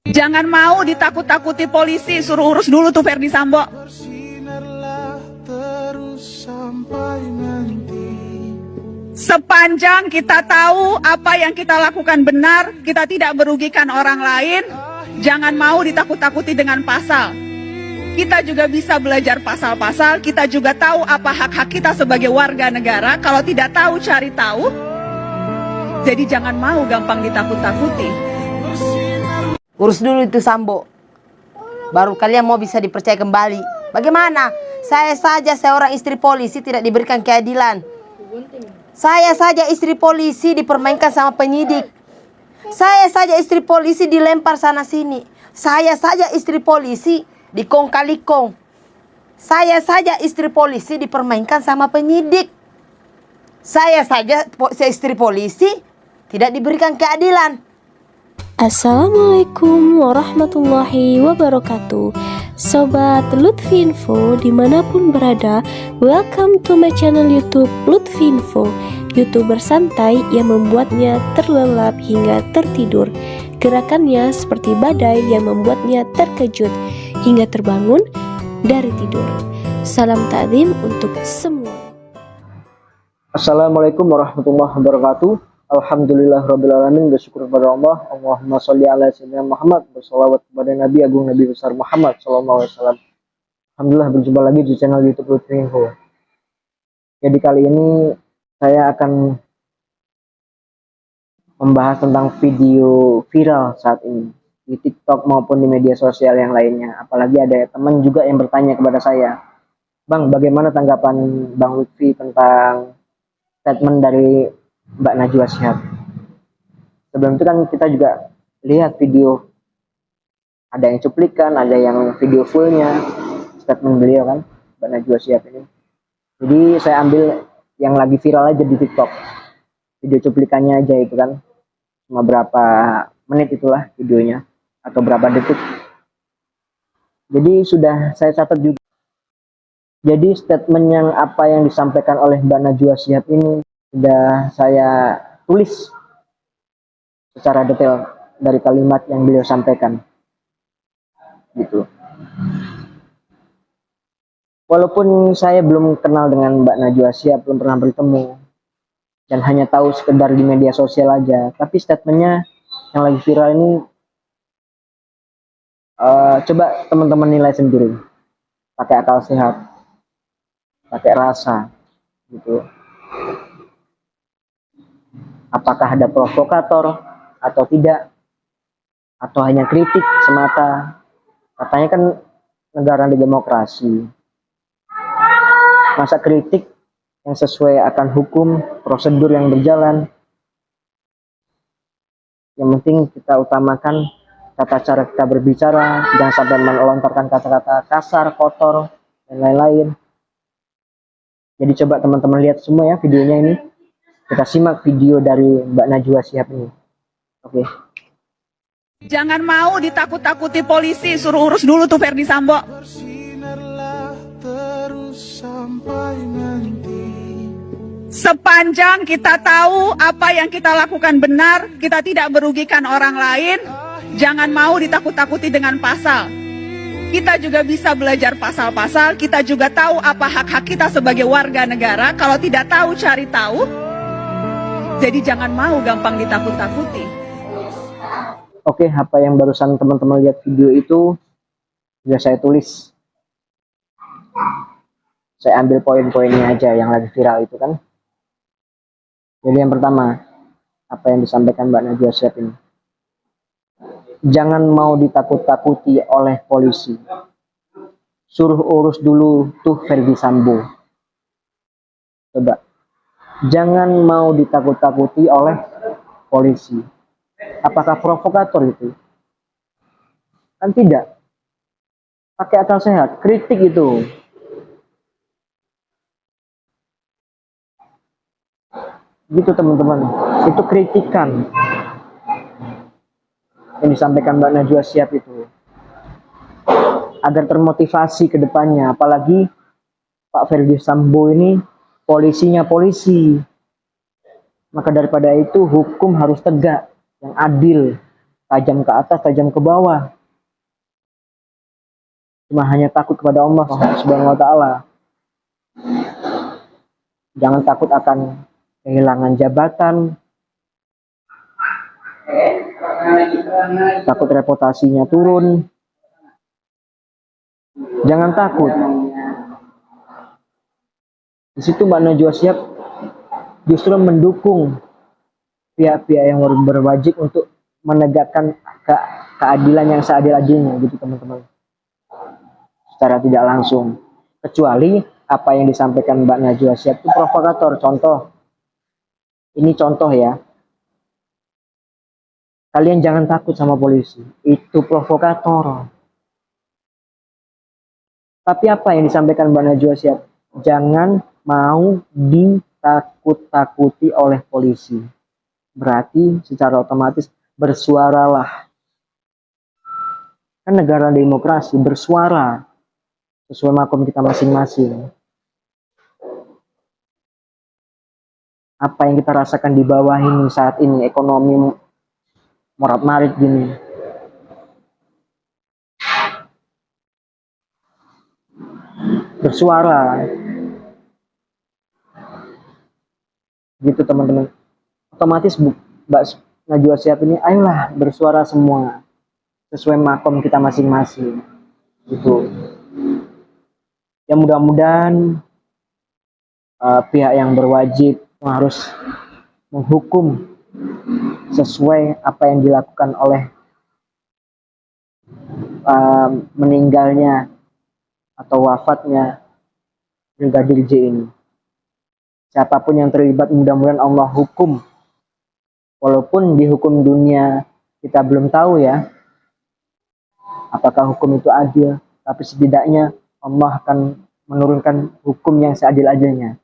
Jangan mau ditakut-takuti polisi, suruh urus dulu tuh Ferdi Sambo. Sepanjang kita tahu apa yang kita lakukan benar, kita tidak merugikan orang lain, jangan mau ditakut-takuti dengan pasal. Kita juga bisa belajar pasal-pasal, kita juga tahu apa hak-hak kita sebagai warga negara. Kalau tidak tahu, cari tahu. Jadi jangan mau gampang ditakut-takuti. Urus dulu itu Sambo, baru kalian mau bisa dipercaya kembali. Bagaimana? Saya saja seorang istri polisi tidak diberikan keadilan. Saya saja istri polisi dipermainkan sama penyidik. Saya saja istri polisi dilempar sana sini. Saya saja istri polisi dikong kali kong. Saya saja istri polisi dipermainkan sama penyidik. Saya saja istri polisi tidak diberikan keadilan. Assalamualaikum warahmatullahi wabarakatuh. Sobat Lutfinfo dimanapun berada, welcome to my channel YouTube Lutfinfo, YouTuber santai yang membuatnya terlelap hingga tertidur. Gerakannya seperti badai yang membuatnya terkejut hingga terbangun dari tidur. Salam takzim untuk semua. Assalamualaikum warahmatullahi wabarakatuh. Alhamdulillahirrabbilalamin. Bersyukur kepada Allah. Allahumma sholli ala sayyidina Muhammad. Bersalawat kepada Nabi Agung Nabi besar Muhammad sallallahu alaihi wasallam. Alhamdulillah berjumpa lagi di channel YouTube Lutfinfo. Jadi kali ini saya akan membahas tentang video viral saat ini di TikTok maupun di media sosial yang lainnya. Apalagi ada teman juga yang bertanya kepada saya, "Bang, bagaimana tanggapan Bang Lutfi tentang statement dari Mbak Najwa Shihab?" Sebelum itu kan kita juga lihat video, ada yang cuplikan, ada yang video fullnya statement beliau kan, Mbak Najwa Shihab ini. Jadi saya ambil yang lagi viral aja di TikTok, video cuplikannya aja itu kan, cuma berapa menit itulah videonya atau berapa detik. Jadi sudah saya catat juga. Jadi statement yang apa yang disampaikan oleh Mbak Najwa Shihab ini sudah saya tulis secara detail dari kalimat yang beliau sampaikan gitu. Walaupun saya belum kenal dengan Mbak Najwa Shihab, belum pernah bertemu dan hanya tahu sekedar di media sosial aja, tapi statementnya yang lagi viral ini coba teman-teman nilai sendiri, pakai akal sehat, pakai rasa gitu. Apakah ada provokator atau tidak, atau hanya kritik semata? Katanya kan negara di demokrasi, masa kritik yang sesuai akan hukum, prosedur yang berjalan. Yang penting kita utamakan tata cara kita berbicara, jangan sampai melontarkan kata-kata kasar, kotor, dan lain-lain. Jadi coba teman-teman lihat semua ya videonya ini. Kita simak video dari Mbak Najwa Shihab ini. Oke. Jangan mau ditakut-takuti polisi, suruh urus dulu tuh Ferdi Sambo. Sepanjang kita tahu apa yang kita lakukan benar, kita tidak merugikan orang lain, jangan mau ditakut-takuti dengan pasal. Kita juga bisa belajar pasal-pasal, kita juga tahu apa hak-hak kita sebagai warga negara. Kalau tidak tahu, cari tahu. Jadi jangan mau gampang ditakut-takuti. Oke, apa yang barusan teman-teman lihat video itu sudah saya tulis. Saya ambil poin-poinnya aja yang lagi viral itu kan. Jadi yang pertama, apa yang disampaikan Mbak Najwa Shihab ini. Jangan mau ditakut-takuti oleh polisi. Suruh urus dulu tuh Ferdi Sambo. Coba. Jangan mau ditakut-takuti oleh polisi. Apakah provokator itu? Kan tidak. Pakai akal sehat, kritik itu. Gitu teman-teman. Itu kritikan yang disampaikan Mbak Najwa Shihab itu. Agar termotivasi ke depannya. Apalagi Pak Ferdi Sambo ini polisinya polisi, maka daripada itu hukum harus tegak, yang adil, tajam ke atas, tajam ke bawah. Cuma hanya takut kepada Allah Subhanahu wa taala. Jangan takut akan kehilangan jabatan, takut reputasinya turun. Jangan takut. Di situ Mbak Najwa Shihab justru mendukung pihak-pihak yang berwajib untuk menegakkan keadilan yang seadil-adilnya gitu teman-teman. Secara tidak langsung. Kecuali apa yang disampaikan Mbak Najwa Shihab itu provokator. Contoh. Ini contoh ya. Kalian jangan takut sama polisi. Itu provokator. Tapi apa yang disampaikan Mbak Najwa Shihab? Jangan mau ditakut-takuti oleh polisi. Berarti secara otomatis bersuaralah. Kan negara demokrasi, bersuara sesuai makom kita masing-masing. Apa yang kita rasakan di bawah ini saat ini, ekonomi morat-marit gini. Bersuara. Gitu teman-teman. Otomatis Mbak Najwa Shihab ini, ayolah bersuara semua sesuai makom kita masing-masing. Gitu. Ya mudah-mudahan pihak yang berwajib harus menghukum sesuai apa yang dilakukan oleh meninggalnya atau wafatnya Brigadir J ini. Siapapun yang terlibat mudah-mudahan Allah hukum. Walaupun di hukum dunia kita belum tahu ya apakah hukum itu adil, tapi setidaknya Allah akan menurunkan hukum yang seadil-adilnya.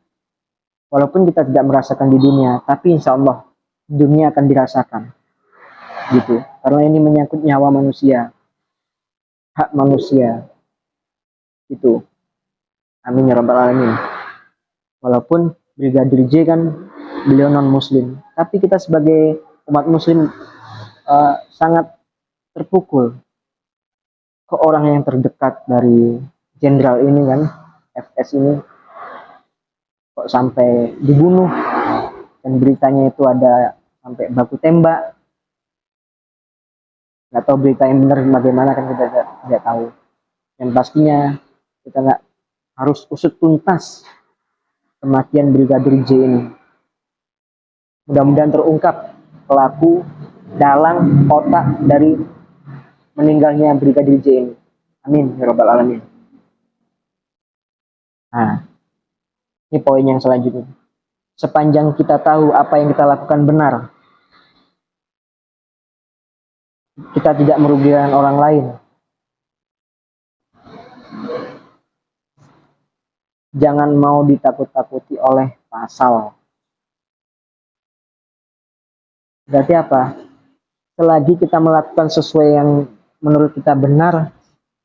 Walaupun kita tidak merasakan di dunia, tapi insya Allah dunia akan dirasakan. Gitu. Karena ini menyangkut nyawa manusia, hak manusia. Itu. Amin ya rabbal alamin. Walaupun Brigadir J kan beliau non muslim, tapi kita sebagai umat muslim sangat terpukul ke orang yang terdekat dari jenderal ini kan, FS ini kok sampai dibunuh, dan beritanya itu ada sampai baku tembak. Nggak tahu berita yang benar bagaimana kan kita tidak tahu. Yang pastinya kita nggak harus usut tuntas kematian Brigadir J ini. Mudah-mudahan terungkap pelaku, dalang, otak dari meninggalnya Brigadir J ini. Amin ya rabbal alamin. Nah, ini poin yang selanjutnya. Sepanjang kita tahu apa yang kita lakukan benar, kita tidak merugikan orang lain, jangan mau ditakut-takuti oleh pasal. Berarti apa? Selagi kita melakukan sesuai yang menurut kita benar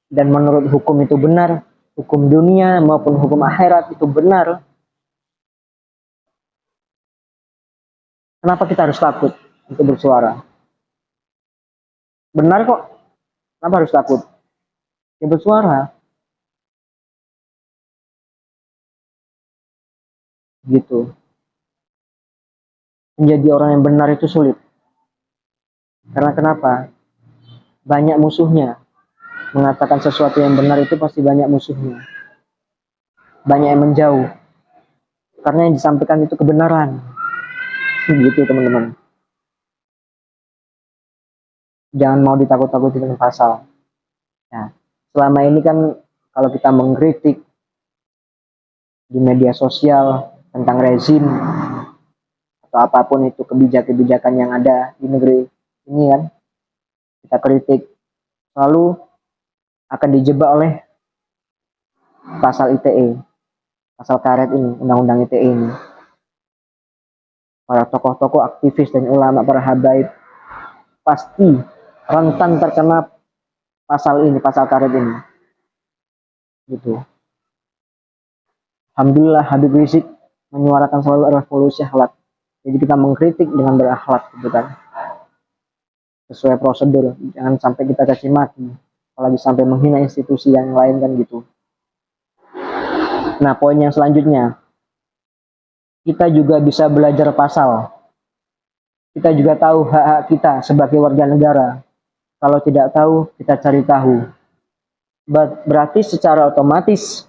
dan menurut hukum itu benar, hukum dunia maupun hukum akhirat itu benar, kenapa kita harus takut untuk bersuara? Benar kok, kenapa harus takut? Ya bersuara. Gitu. Menjadi orang yang benar itu sulit. Karena kenapa? Banyak musuhnya. Mengatakan sesuatu yang benar itu pasti banyak musuhnya. Banyak yang menjauh. Karena yang disampaikan itu kebenaran. Gitu teman-teman. Jangan mau ditakut-takuti dengan pasal. Nah, selama ini kan kalau kita mengkritik di media sosial tentang rezim atau apapun itu kebijakan yang ada di negeri ini kan, kita kritik, selalu akan dijebak oleh pasal ITE, pasal karet ini, undang-undang ITE ini. Para tokoh-tokoh aktivis dan ulama, para habaib pasti rentan terkena pasal ini, pasal karet ini. Gitu. Alhamdulillah Habib Rizik menyuarakan selalu revolusi akhlak. Jadi kita mengkritik dengan berakhlak gitu kan. sesuai prosedur, jangan sampai kita caci maki, apalagi sampai menghina institusi yang lain kan gitu. Nah, poin yang selanjutnya, kita juga bisa belajar pasal. Kita juga tahu hak-hak kita sebagai warga negara. Kalau tidak tahu, kita cari tahu. Berarti secara otomatis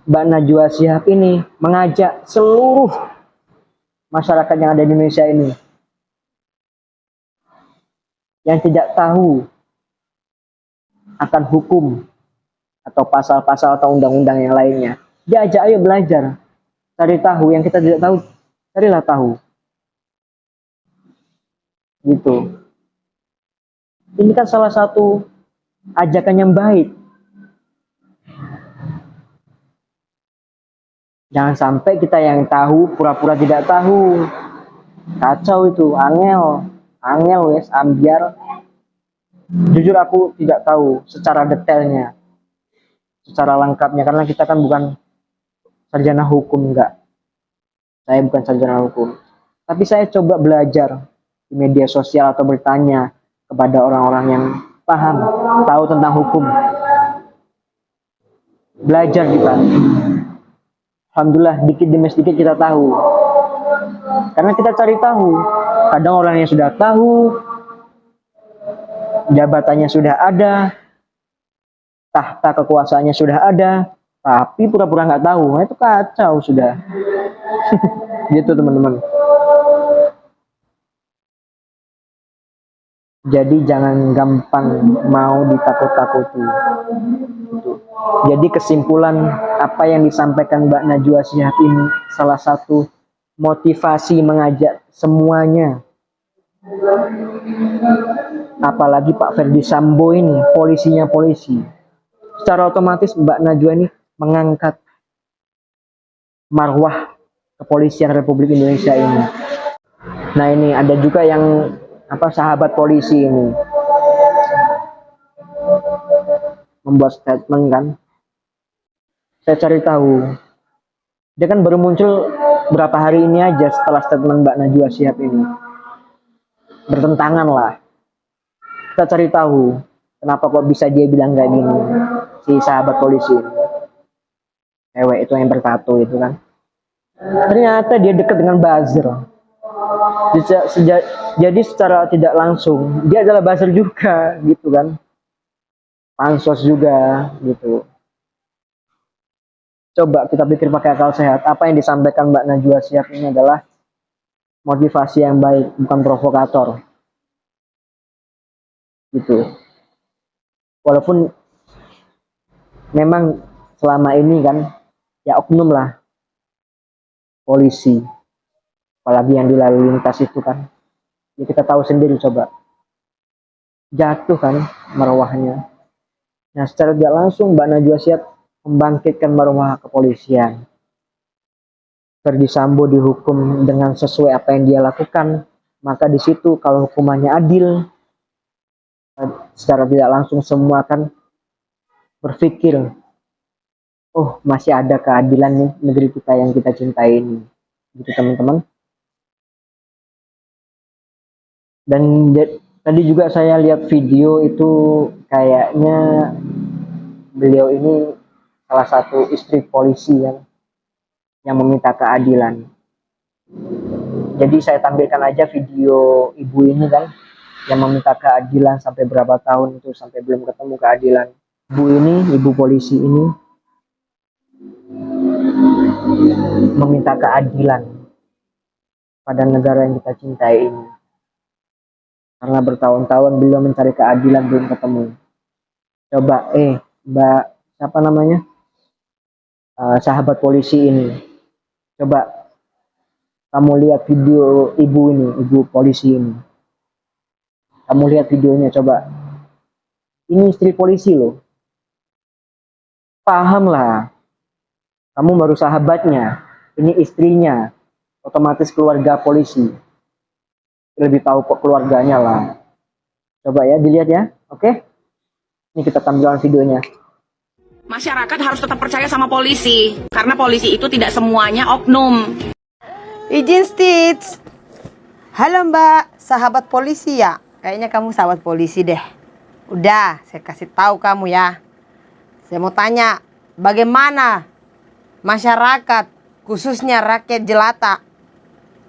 Mbak Najwa Shihab ini mengajak seluruh masyarakat yang ada di Indonesia ini yang tidak tahu akan hukum atau pasal-pasal atau undang-undang yang lainnya, diajak ayo belajar, cari tahu. Yang kita tidak tahu, carilah tahu. Gitu. Ini kan salah satu ajakan yang baik. Jangan sampai kita yang tahu pura-pura tidak tahu. Kacau itu, angel wes, ambiar. Jujur aku tidak tahu secara detailnya, secara lengkapnya, karena kita kan bukan sarjana hukum, enggak. Saya bukan sarjana hukum. Tapi saya coba belajar di media sosial atau bertanya kepada orang-orang yang paham, tahu tentang hukum. Belajar kita. Alhamdulillah, dikit demi sedikit kita tahu. Karena kita cari tahu. Kadang orang yang sudah tahu, jabatannya sudah ada, tahta kekuasaannya sudah ada, tapi pura-pura nggak tahu. Nah, itu kacau sudah. Gitu teman-teman. Jadi jangan gampang mau ditakut-takuti. Gitu. Jadi kesimpulan apa yang disampaikan Mbak Najwa Shihab ini salah satu motivasi mengajak semuanya. Apalagi Pak Ferdi Sambo ini, polisinya polisi. Secara otomatis Mbak Najwa ini mengangkat marwah kepolisian Republik Indonesia ini. Nah, ini ada juga yang sahabat polisi ini membuat statement kan. Saya cari tahu. Dia kan baru muncul berapa hari ini aja setelah statement Mbak Najwa Shihab ini. Bertentangan lah. Kita cari tahu kenapa kok bisa dia bilang kayak gini, si sahabat polisi ini. Cewek itu yang bertato itu kan. Ternyata dia dekat dengan buzzer. Jadi secara tidak langsung dia adalah buzzer juga gitu kan. Pansos juga gitu. Coba kita pikir pakai akal sehat. Apa yang disampaikan Mbak Najwa Shihab ini adalah motivasi yang baik, bukan provokator. Gitu. Walaupun memang selama ini kan ya oknum lah polisi, apalagi yang di lalu lintas itu kan, ya kita tahu sendiri, coba jatuh kan marwahnya. Nah, secara tidak langsung Mbak Najwa Shihab membangkitkan marwah kepolisian. Ferdi Sambo dihukum dengan sesuai apa yang dia lakukan, maka di situ kalau hukumannya adil, secara tidak langsung semua akan berpikir, oh masih ada keadilan nih negeri kita yang kita cintai ini, gitu teman-teman. Dan tadi juga saya lihat video itu, kayaknya beliau ini salah satu istri polisi yang meminta keadilan. Jadi saya tampilkan aja video ibu ini kan, yang meminta keadilan sampai berapa tahun itu, sampai belum ketemu keadilan. Ibu ini, ibu polisi ini meminta keadilan pada negara yang kita cintai ini. Karena bertahun-tahun beliau mencari keadilan belum ketemu. Coba, Mbak, siapa namanya? Sahabat polisi ini. Coba kamu lihat video ibu ini, ibu polisi ini. Kamu lihat videonya, coba. Ini istri polisi loh. Pahamlah. Kamu baru sahabatnya. Ini istrinya. Otomatis keluarga polisi. Lebih tahu kok keluarganya lah. Coba ya, dilihat ya. Oke? Ini kita tampilkan videonya. Masyarakat harus tetap percaya sama polisi. Karena polisi itu tidak semuanya oknum. Izin Stitch. Halo Mbak, sahabat polisi ya? Kayaknya kamu sahabat polisi deh. Udah, saya kasih tahu kamu ya. Saya mau tanya, bagaimana masyarakat, khususnya rakyat jelata,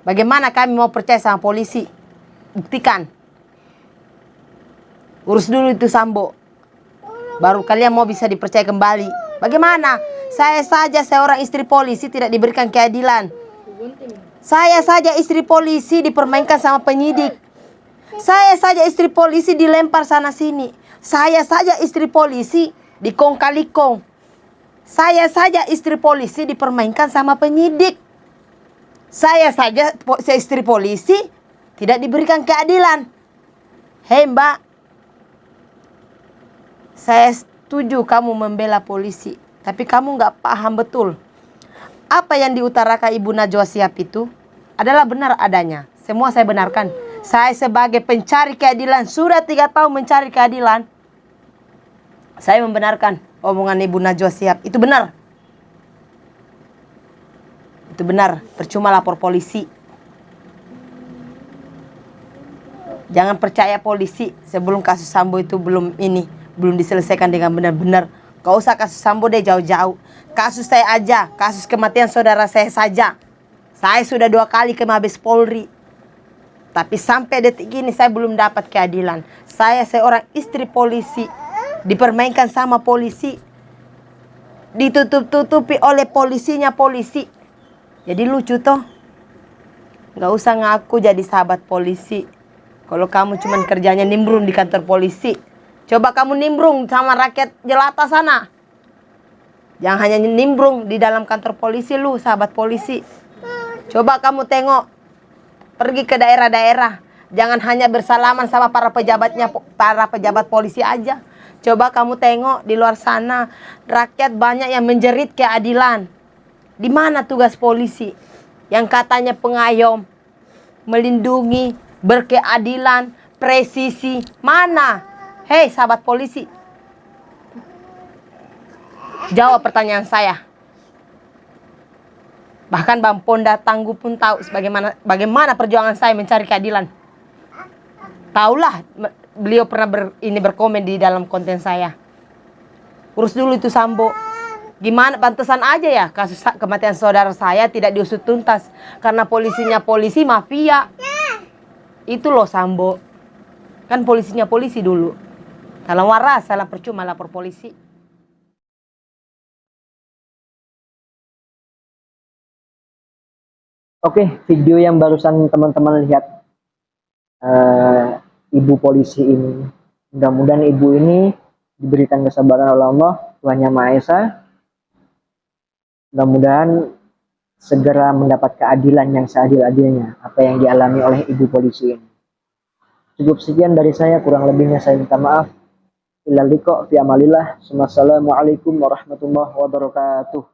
bagaimana kami mau percaya sama polisi? Buktikan. Urus dulu itu Sambo. Baru kalian mau bisa dipercaya kembali. Bagaimana? Saya saja seorang istri polisi tidak diberikan keadilan. Saya saja istri polisi dipermainkan sama penyidik. Saya saja istri polisi dilempar sana sini. Saya saja istri polisi dikong kali kong. Saya saja istri polisi dipermainkan sama penyidik. Saya saja istri polisi tidak diberikan keadilan. Hei Mbak, saya setuju kamu membela polisi, tapi kamu nggak paham betul. Apa yang diutarakan Ibu Najwa Shihab itu adalah benar adanya. Semua saya benarkan. Saya sebagai pencari keadilan, sudah 3 tahun mencari keadilan. Saya membenarkan omongan Ibu Najwa Shihab. Itu benar. Itu benar. Percuma lapor polisi. Jangan percaya polisi sebelum kasus Sambo itu belum diselesaikan dengan benar-benar. Gak usah kasus Sambo deh jauh-jauh. Kasus saya aja, kasus kematian saudara saya saja. Saya sudah 2 kali ke Mabes Polri. Tapi sampai detik ini saya belum dapat keadilan. Saya seorang istri polisi, dipermainkan sama polisi, ditutup-tutupi oleh polisinya polisi. Jadi lucu toh. Gak usah ngaku jadi sahabat polisi. Kalau kamu cuman kerjanya nimbrung di kantor polisi, coba kamu nimbrung sama rakyat jelata sana. Jangan hanya nimbrung di dalam kantor polisi lu, sahabat polisi. Coba kamu tengok, pergi ke daerah-daerah. Jangan hanya bersalaman sama para pejabat polisi aja. Coba kamu tengok di luar sana, rakyat banyak yang menjerit keadilan. Di mana tugas polisi yang katanya pengayom, melindungi, berkeadilan, presisi? Mana? Hei sahabat polisi, jawab pertanyaan saya. Bahkan Bang Ponda Tangguh pun tahu bagaimana perjuangan saya mencari keadilan. Taulah, beliau pernah berkomen di dalam konten saya. Urus dulu itu Sambo. Gimana, pantesan aja ya kasus kematian saudara saya tidak diusut tuntas karena polisinya polisi mafia. Itu loh Sambo. Kan polisinya polisi dulu. Kalau waras salah percuma lapor polisi. Oke, video yang barusan teman-teman lihat, ibu polisi ini, mudah-mudahan ibu ini diberikan kesabaran oleh Allah, Tuhan Yang Maha Esa. Mudah-mudahan segera mendapat keadilan yang seadil-adilnya apa yang dialami oleh ibu polisi ini. Cukup sekian dari saya, kurang lebihnya saya minta maaf. Illa liqa fi amalillah. Wassalamualaikum warahmatullahi wabarakatuh.